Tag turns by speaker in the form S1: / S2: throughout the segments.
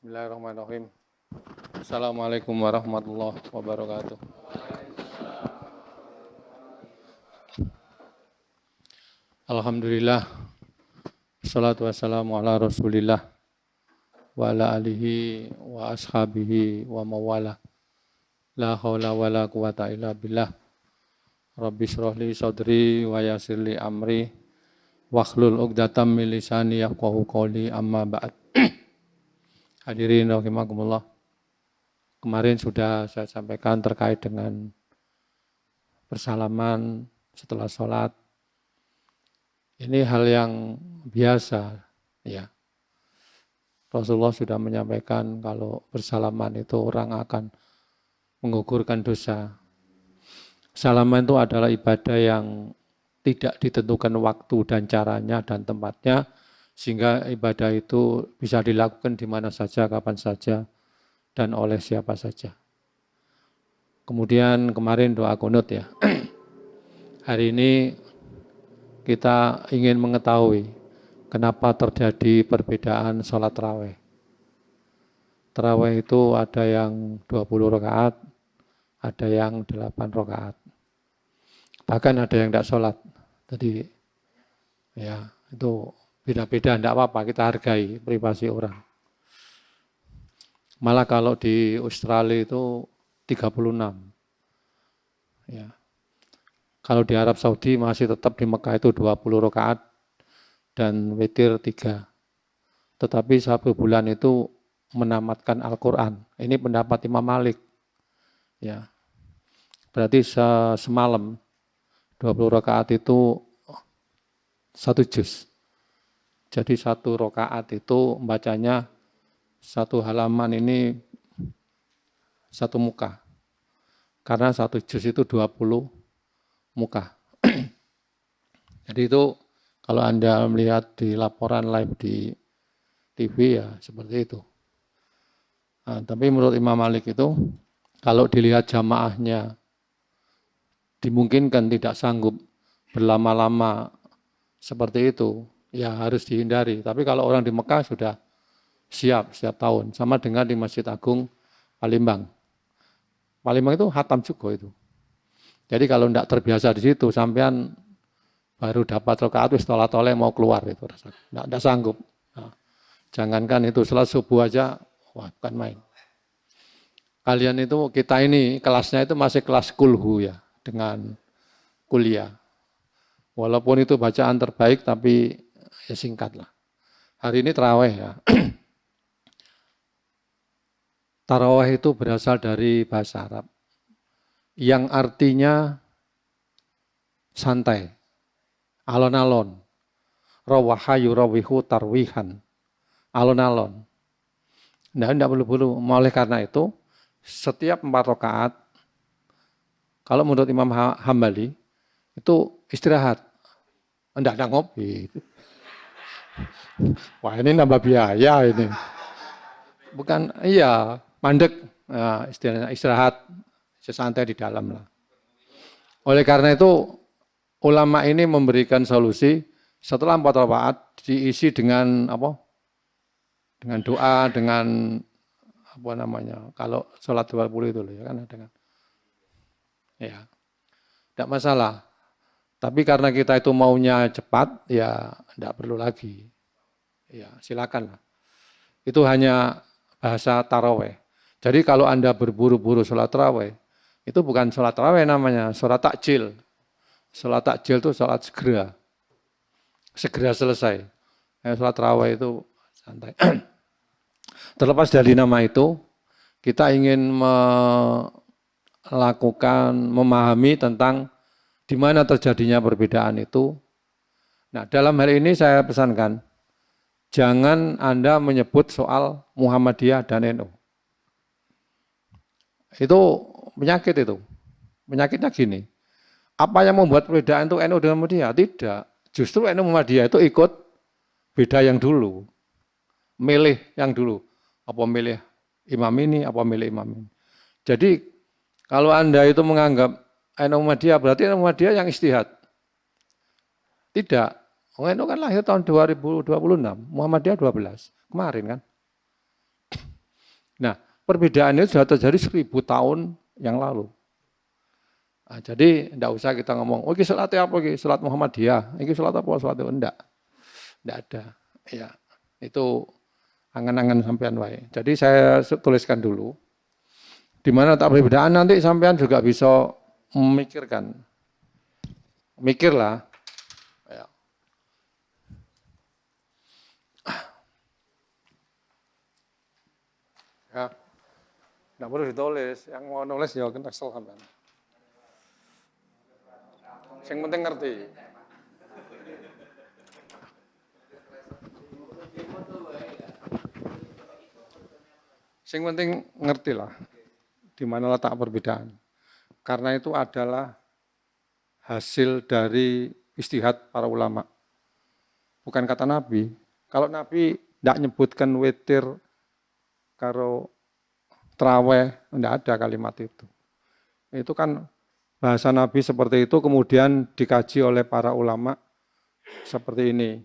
S1: Bismillahirrahmanirrahim. Assalamualaikum warahmatullahi wabarakatuh. Alhamdulillah. Assalatu wassalamu ala rasulillah wa ala alihi wa ashabihi wa mawala. La hawla wa la quwata illa billah. Rabbi shrah li sadri wa yassir li amri wakhlul 'uqdatam min lisani yafqahu qawli amma ba'd. Hadirin rahimakumullah. Kemarin sudah saya sampaikan terkait dengan bersalaman setelah sholat. Ini hal yang biasa, ya. Rasulullah sudah menyampaikan kalau bersalaman itu orang akan menggugurkan dosa. Salaman itu adalah ibadah yang tidak ditentukan waktu dan caranya dan tempatnya, sehingga ibadah itu bisa dilakukan di mana saja, kapan saja, dan oleh siapa saja. Kemudian kemarin doa qunut ya. Hari ini kita ingin mengetahui kenapa terjadi perbedaan sholat tarawih. Tarawih itu ada yang 20 rakaat, ada yang 8 rakaat. Bahkan ada yang tidak sholat. Jadi ya itu beda-beda, tidak apa-apa, kita hargai privasi orang. Malah kalau di Australia itu 36. Ya. Kalau di Arab Saudi masih tetap di Mekah itu 20 rakaat dan witir 3. Tetapi 1 bulan itu menamatkan Al-Quran. Ini pendapat Imam Malik. Ya. Berarti semalam 20 rakaat itu 1 juz. Jadi 1 rakaat itu bacanya 1 halaman ini 1 muka. Karena 1 juz itu 20 muka. Jadi itu kalau Anda melihat di laporan live di TV ya seperti itu. Nah, tapi menurut Imam Malik itu kalau dilihat jamaahnya dimungkinkan tidak sanggup berlama-lama seperti itu, ya harus dihindari. Tapi kalau orang di Mekah sudah siap setiap tahun, sama dengan di Masjid Agung Palembang. Palembang itu hatam juga itu. Jadi kalau tidak terbiasa di situ, sampean baru dapat rakaat wis tolak-tolak mau keluar itu rasa. Tidak sanggup. Nah, jangankan itu salat subuh aja, wah bukan main. Kalian itu, kita ini kelasnya itu masih kelas kulhu ya, dengan kuliah. Walaupun itu bacaan terbaik, tapi ya singkat lah. Hari ini tarawih ya. Tarawih itu berasal dari bahasa Arab yang artinya santai, alon-alon, rawaha yurawihu tarwihan, alon-alon. Tidak perlu-perlu. Oleh karena itu, setiap 4 rakaat, kalau menurut Imam Hambali, itu istirahat. Tidak ada ngopi. Wah ini nambah biaya ini. Bukan, iya, mandek, nah, istirahat, sesantai di dalam lah. Oleh karena itu, ulama ini memberikan solusi setelah 4 rakaat diisi dengan apa? Dengan doa, dengan apa namanya? Kalau sholat 20 itu loh ya kan dengan ya. Tidak masalah. Tapi karena kita itu maunya cepat, ya tidak perlu lagi. Ya, silakan lah. Itu hanya bahasa tarawih. Jadi kalau Anda berburu-buru sholat tarawih, itu bukan sholat tarawih namanya, sholat takjil. Sholat takjil itu sholat segera. Segera selesai. Sholat tarawih itu santai. Terlepas dari nama itu, kita ingin melakukan, memahami tentang di mana terjadinya perbedaan itu. Nah, dalam hal ini saya pesankan, jangan Anda menyebut soal Muhammadiyah dan NU. Itu penyakit itu. Penyakitnya gini, apa yang membuat perbedaan itu NU dan Muhammadiyah? Tidak. Justru NU Muhammadiyah itu ikut beda yang dulu. Milih yang dulu. Apa milih imam ini, apa milih imam ini. Jadi kalau Anda itu menganggap NU Muhammadiyah, berarti NU Muhammadiyah yang istihad. Tidak. NU kan lahir tahun 2026, Muhammadiyah 12, kemarin kan. Nah, perbedaan itu sudah terjadi 1000 tahun yang lalu. Nah, jadi tidak usah kita ngomong, oh ini sholatnya apa, ini sholat Muhammadiyah, ini sholat apa, sholat itu enggak ada. Ya, itu angan-angan sampean wae. Jadi saya tuliskan dulu, di mana tak perbedaan nanti sampean juga bisa memikirkan, mikirlah. Ya. Ya, tidak perlu ditulis, yang mau nulis ya kesel sampean. Yang penting ngerti. Yang penting ngerti lah, di mana letak perbedaan. Karena itu adalah hasil dari istihad para ulama. Bukan kata Nabi. Kalau Nabi tidak nyebutkan witir karo traweh, tidak ada kalimat itu. Itu kan bahasa Nabi seperti itu, kemudian dikaji oleh para ulama seperti ini.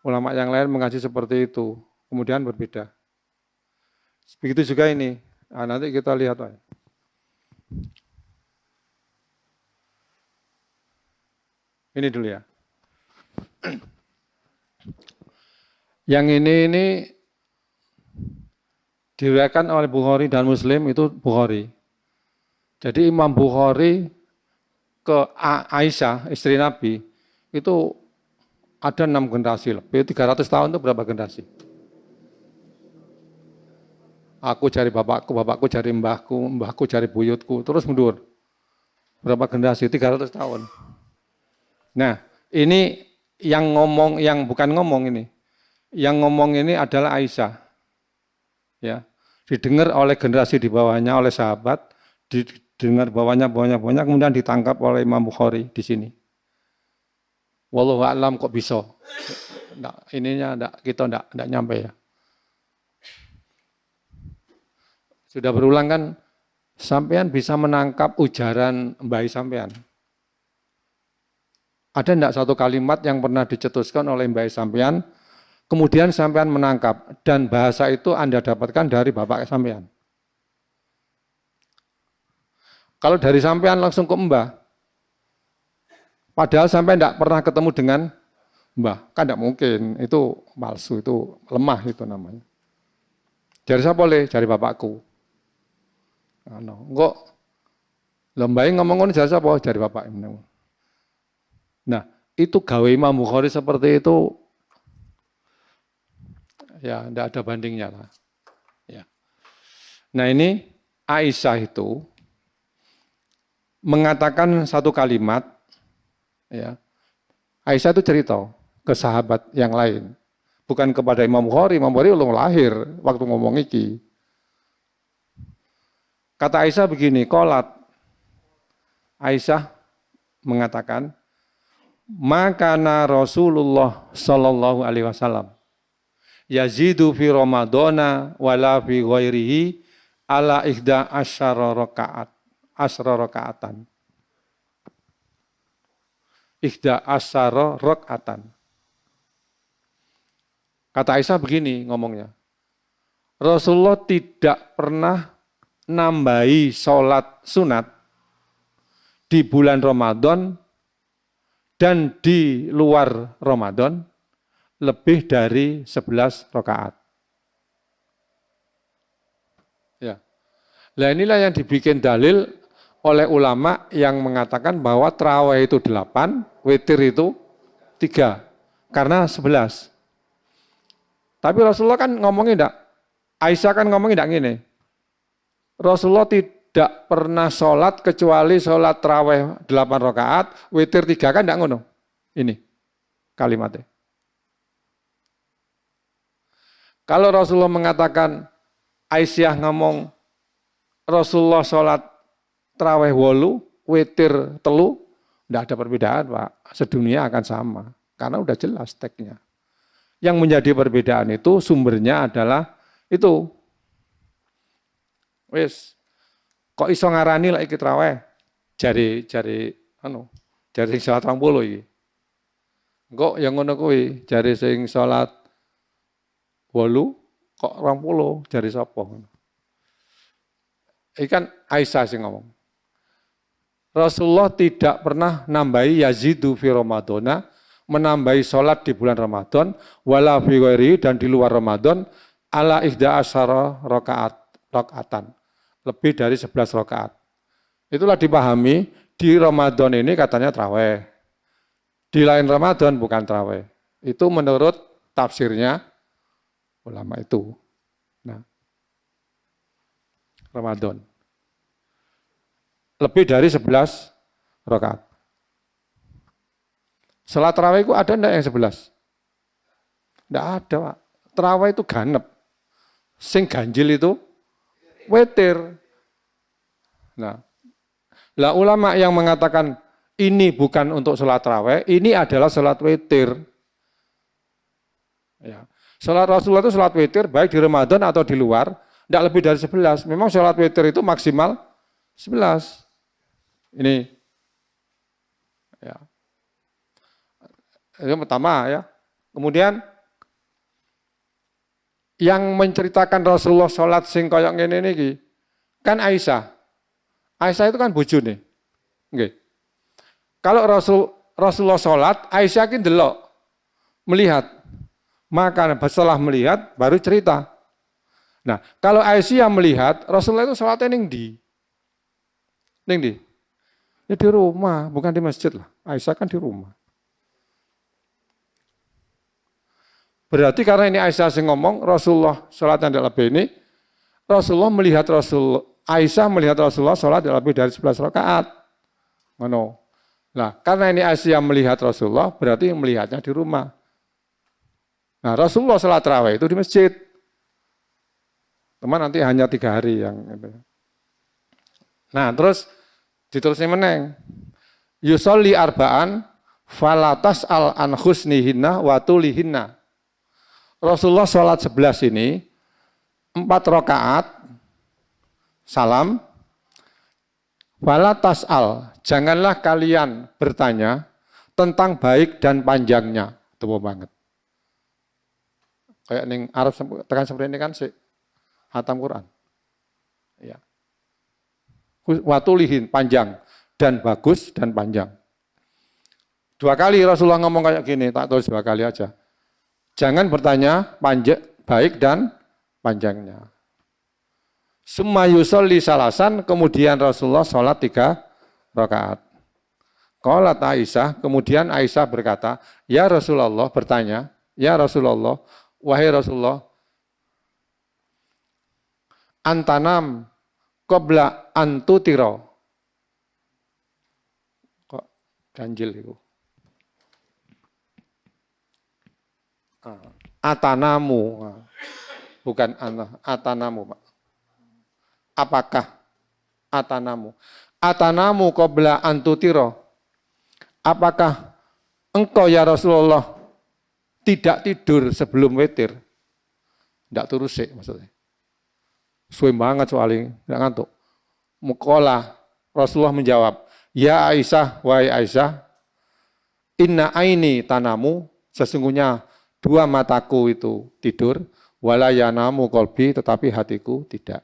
S1: Ulama yang lain mengaji seperti itu, kemudian berbeda. Begitu juga ini. Nah, nanti kita lihat. Ini dulu ya. Yang ini diriwayatkan oleh Bukhari dan Muslim, itu Bukhari. Jadi Imam Bukhari ke Aisyah, istri Nabi, itu ada 6 generasi lebih. 300 tahun itu berapa generasi? Aku cari bapakku, bapakku cari mbahku, mbahku cari buyutku, terus mundur. Berapa generasi? 300 tahun. Nah, ini yang ngomong, yang bukan ngomong ini. Yang ngomong ini adalah Aisyah. Ya, didengar oleh generasi di bawahnya, oleh sahabat, didengar bawahnya, kemudian ditangkap oleh Imam Bukhari di sini. Wallahu a'lam kok bisa. Nah, ininya kita enggak nyampe ya. Sudah berulang kan, sampean bisa menangkap ujaran Mbah sampean. Ada enggak satu kalimat yang pernah dicetuskan oleh Mbah sampean, kemudian sampean menangkap, dan bahasa itu Anda dapatkan dari bapak sampean. Kalau dari sampean langsung ke Mbah, padahal sampean enggak pernah ketemu dengan Mbah, kan enggak mungkin, itu palsu, itu lemah itu namanya. Dari siapa boleh? Dari bapakku. Enggak, lembahin ngomong dari siapa? Dari bapak. Nah, itu gawe Imam Bukhari seperti itu, ya enggak ada bandingnya lah. Ya. Nah ini Aisyah itu mengatakan satu kalimat, ya. Aisyah itu cerita ke sahabat yang lain, bukan kepada Imam Bukhari belum lahir waktu ngomong iki. Kata Aisyah begini, qolat, Aisyah mengatakan, makana Rasulullah Shallallahu Alaihi Wasallam yazidu fi Ramadana wala fi ghairihi ala ihda asyara rakaatan. Ihda asyara rakaatan. Kata Aisyah begini ngomongnya, Rasulullah tidak pernah nambahi sholat sunat di bulan Ramadan dan di luar Ramadan lebih dari 11 rakaat. Ya. Nah inilah yang dibikin dalil oleh ulama yang mengatakan bahwa tarawih itu 8, witir itu 3, karena 11. Tapi Rasulullah kan ngomongin enggak, Aisyah kan ngomongin enggak gini, Rasulullah tidak pernah sholat kecuali sholat tarawih 8 rakaat, witir 3, kan enggak ngono. Ini kalimatnya. Kalau Rasulullah mengatakan, Aisyah ngomong, Rasulullah sholat tarawih 8, witir 3, enggak ada perbedaan Pak, sedunia akan sama, karena udah jelas teksnya. Yang menjadi perbedaan itu sumbernya adalah itu. Wis, kok iso ngarani lek iki tarawih? Jari salat 20 iki. Engko yang ngono kuwi, jari sing salat 8 kok 20 jari sapa? Ikan Aisyah sih ngomong. Rasulullah tidak pernah nambahi yazidu fi Ramadana, menambahi sholat di bulan Ramadan, wala fi ghairi, dan di luar Ramadan, ala ihda asyara rakaatan, lebih dari 11 rakaat. Itulah dipahami, di Ramadan ini katanya traweh, di lain Ramadan bukan traweh. Itu menurut tafsirnya ulama itu. Nah, Ramadan. Lebih dari 11 rakaat. Salat tarawih itu ada enggak yang 11? Enggak ada, Pak. Tarawih itu ganep. Sing ganjil itu witir. Nah, lah ulama yang mengatakan ini bukan untuk salat tarawih, ini adalah salat witir. Ya. Salat Rasulullah itu salat witir baik di Ramadan atau di luar, enggak lebih dari 11. Memang salat witir itu maksimal 11. Ini ya. Yang pertama ya. Kemudian yang menceritakan Rasulullah sholat sing koyok ngene niki kan Aisyah. Aisyah itu kan bojone. Nggih. Kalau Rasulullah sholat, Aisyah ki ndelok, melihat. Maka setelah melihat baru cerita. Nah, kalau Aisyah melihat Rasulullah itu sholatnya ning ndi? Ning ndi? Ya di rumah, bukan di masjid lah. Aisyah kan di rumah. Berarti karena ini Aisyah yang ngomong, Rasulullah sholat yang lebih ini, Aisyah melihat Rasulullah sholat lebih dari 11 rakaat. Mana? Nah, karena ini Aisyah melihat Rasulullah, berarti yang melihatnya di rumah. Nah, Rasulullah sholat tarawih itu di masjid. Teman nanti hanya 3 hari yang itu. Nah, terus diterusnya meneng. Yusolli arba'an falatas al an husnihinna wa tulihinna. Rasulullah sholat 11 ini 4 rakaat salam. Falatas al, janganlah kalian bertanya tentang baik dan panjangnya. Itu banget. Kayak ning Arab tekan seperti ini kan sih hatam Quran. Ya. Watulihin panjang dan bagus dan panjang. 2 kali Rasulullah ngomong kayak gini, tak tulis 2 kali aja. Jangan bertanya baik dan panjangnya. Summa yusolli salasan, kemudian Rasulullah sholat 3 rakaat. Qalat Aisyah, kemudian Aisyah berkata, ya Rasulullah bertanya, ya Rasulullah, wahai Rasulullah, antanam qabla antutiro. Kok ganjil itu? Atanamu. Bukan atanamu, Pak. Apakah atanamu? Atanamu qabla antutiro. Apakah engkau ya Rasulullah tidak tidur sebelum witir? Tidak turu sik maksudnya. Suwe banget soalnya, tidak ngantuk. Mukola, Rasulullah menjawab, ya Aisyah, wahai Aisyah, inna aini tanamu, sesungguhnya 2 mataku itu tidur, wala yanamu qalbi, tetapi hatiku tidak.